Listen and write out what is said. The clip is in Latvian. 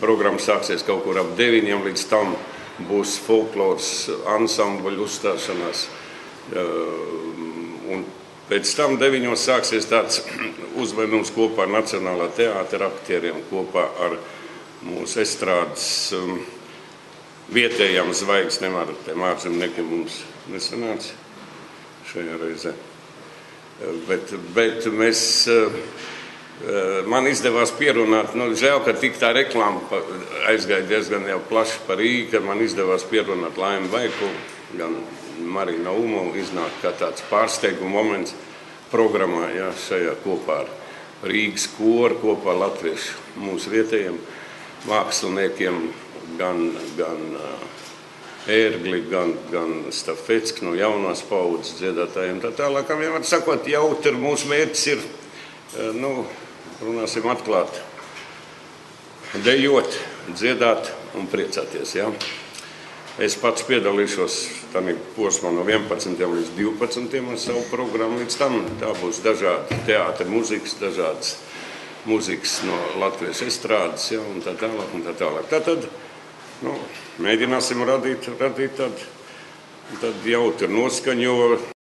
programma sāksies kaut kur ap 9, līdz tam būs folkloras ansambļu uzstāšanās. Un pēc tam 9 sāksies tāds uzvedums kopā ar Nacionālā teātra aktieriem, kopā ar mūsu estrādes vietējām zvaigznēm, ar tiem ārzemniekiem mums nesanāca šajā reizē. Bet man izdevās pierunāt, žēl, ka tik tā reklāma aizgāja diezgan jau plaši par Rīgu, ka man izdevās pierunāt Laimu Vaiku, gan Mariju Naumovu iznāk kā tāds pārsteiguma moments programmā, jā, šajā kopā ar Rīgas koru, kopā ar latviešu mūsu vietējiem māksliniekiem, gan Ērgli, gan Stafecki no jaunās paudzes dziedātājiem. Tā tālāk, kā vienmēr sakot, jautri mūsu mērķis ir, runāsim atklāt, dejot, dziedāt un priecāties. Ja? Es pats piedalīšos tādā posmā no 11 līdz 12 ar savu programmu. Līdz tam tā būs dažādi teātra muzikas, dažādas muzikas no latviešu estrādes, ja? Un tā tālāk, un tā tālāk. Tātad, mēģināsim radīt tādu jautru noskaņu, jo